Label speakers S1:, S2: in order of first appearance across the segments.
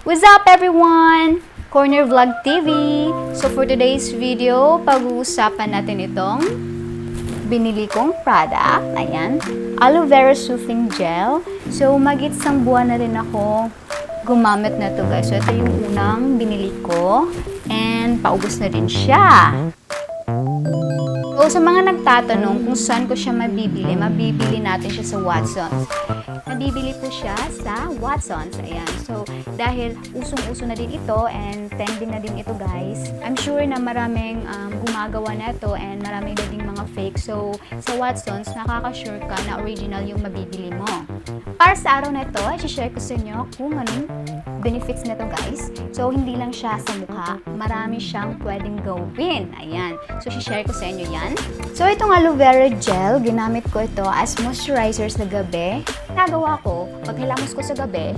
S1: What's up everyone? Corner Vlog TV. So for today's video, pag-uusapan natin itong binili kong product. Ayan, aloe vera soothing gel. So mag-isang buwan na rin ako gumamit na to guys. So ito yung unang binili ko and paubos na din siya. So sa mga nagtatanong kung saan ko siya mabibili natin siya sa Watsons. Nabibili po siya sa Watsons. Ayan. So, dahil usong-uso na din ito and trending na din ito guys, I'm sure na maraming gumagawa na ito and maraming na din mga fake. So, sa Watsons, nakaka-sure ka na original yung mabibili mo. Para sa araw na ito, i-share ko sa inyo kung anong benefits nito guys. So, hindi lang siya sa mukha. Marami siyang pwedeng gawin. Ayan. So, i-share ko sa inyo yan. So, itong aloe vera gel, ginamit ko ito as moisturizer sa gabi. Nagawa ko, pag hilamos ko sa gabi,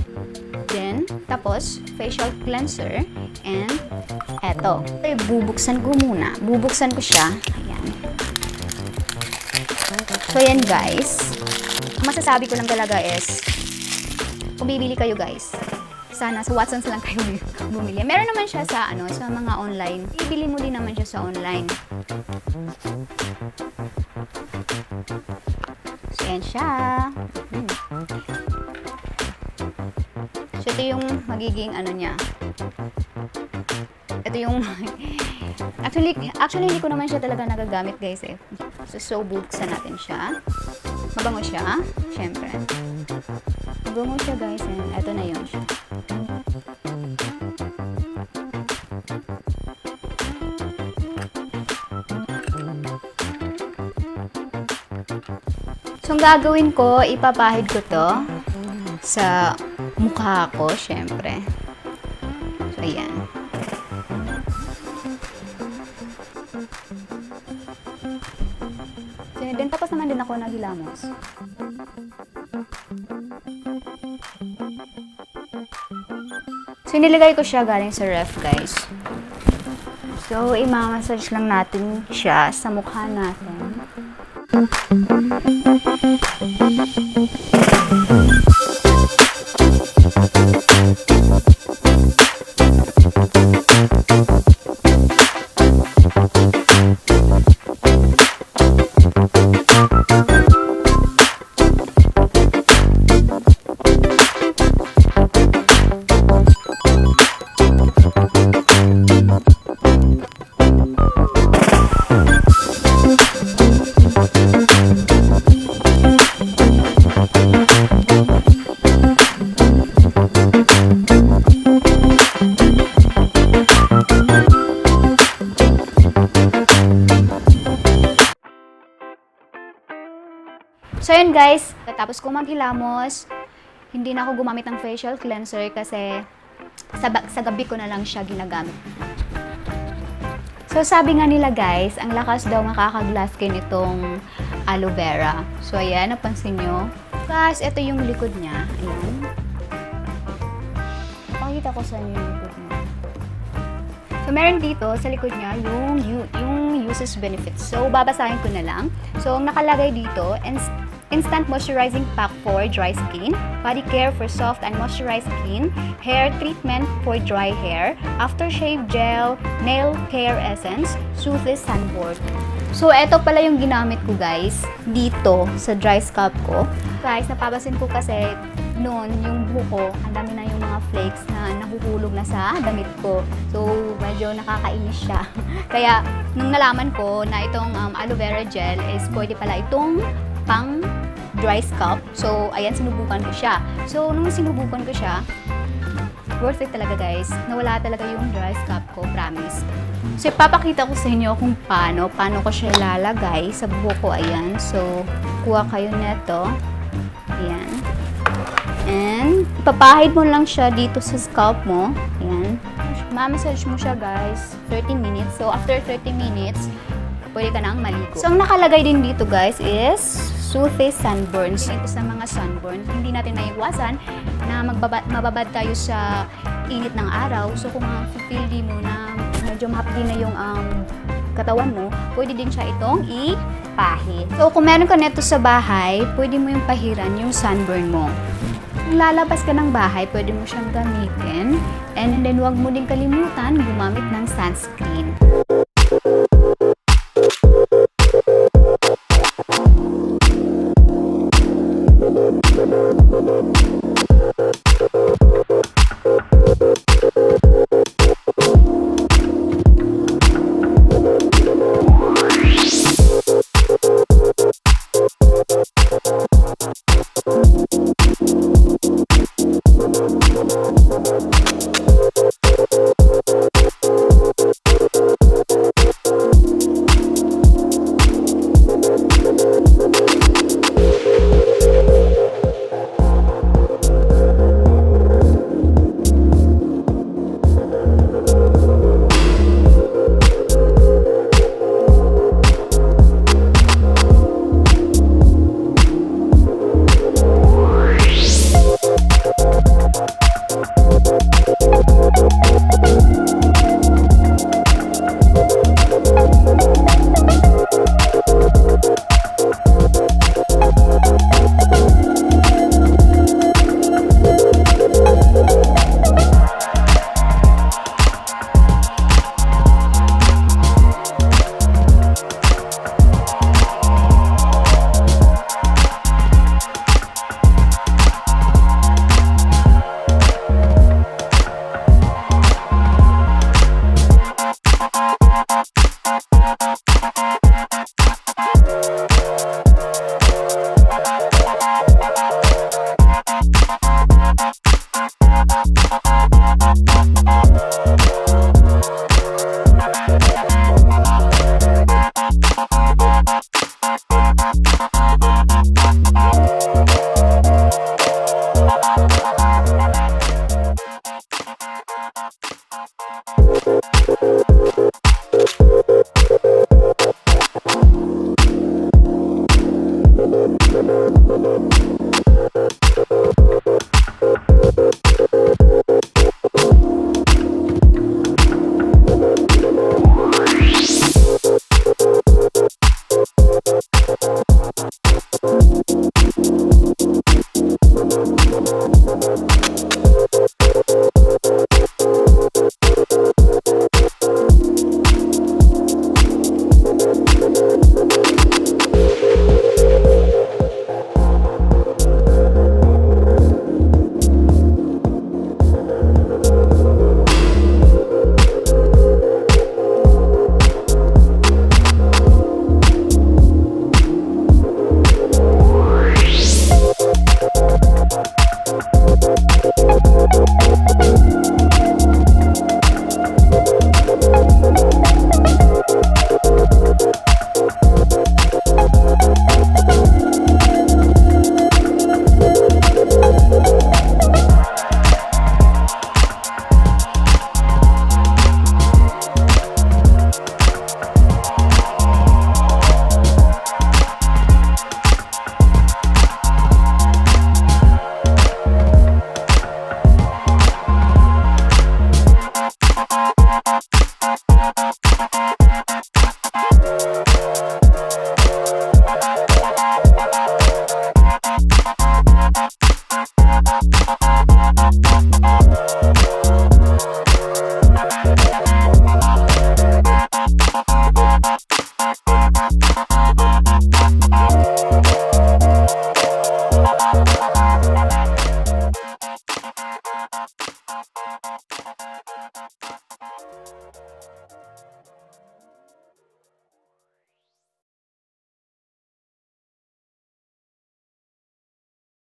S1: then, tapos, facial cleanser, and eto. Bubuksan ko muna. Bubuksan ko siya. Ayan. So, ayan guys. Ang masasabi ko lang talaga is, kung bibili kayo guys, sana sa Watsons lang kayo bumili. Meron naman siya sa, sa mga online. Bibili mo din naman siya sa online. So, ayan siya. So, ito yung magiging niya. Ito yung actually hindi ko naman siya talaga nagagamit guys eh. So buksan natin siya. Mabango siya, syempre. Mabango siya guys and ito na yun siya. So, ang gagawin ko, ipapahid ko to sa mukha ko, syempre. So, ayan. So, then, tapos naman din ako naghilamos. So, nilagay ko siya galing sa ref, guys. So, i-massage lang natin siya sa mukha natin. So, yun guys, tapos ko maghilamos, hindi na ako gumamit ng facial cleanser kasi sa gabi ko na lang siya ginagamit. So, sabi nga nila guys, ang lakas daw makaka-glass skin itong aloe vera. So, ayan, napansin nyo. Guys, ito yung likod niya. Ayan. Pakita ko sa inyo yung likod niya. So, meron dito sa likod niya yung uses benefits. So, babasahin ko na lang. So, ang nakalagay dito, instant moisturizing pack for dry skin, body care for soft and moisturized skin, hair treatment for dry hair, aftershave gel, nail care essence, soothes sunburn. So, eto pala yung ginamit ko guys, dito sa dry scalp ko. Guys, napabasin ko kasi noon yung buhok ko, ang dami na yung mga flakes na nahuhulog na sa damit ko. So, medyo nakakainis siya. Kaya, nung nalaman ko na itong aloe vera gel is pwede pala itong pang dry scalp. So, ayan, sinubukan ko siya. So, nung sinubukan ko siya, worth it talaga guys. Nawala talaga yung dry scalp ko, promise. So, ipapakita ko sa inyo kung paano ko siya ilalagay sa buhok ko. Ayan. So, kuha kayo neto. Ayan. And, ipapahid mo lang siya dito sa scalp mo. Ayan. Ma-massage mo siya guys, 30 minutes. So, after 30 minutes, pwede ka nang maligo. So, ang nakalagay din dito guys is soothes sunburns. Ito sa mga sunburns, hindi natin maiwasan na mababad tayo sa init ng araw. So, kung feel di mo na medyo mahapdi na yung katawan mo, pwede din siya itong ipahid. So, kung meron ka neto sa bahay, pwede mo yung pahiran yung sunburn mo. lalabas ka ng bahay, pwede mo siyang gamitin. And then, huwag mo din kalimutan gumamit ng sunscreen.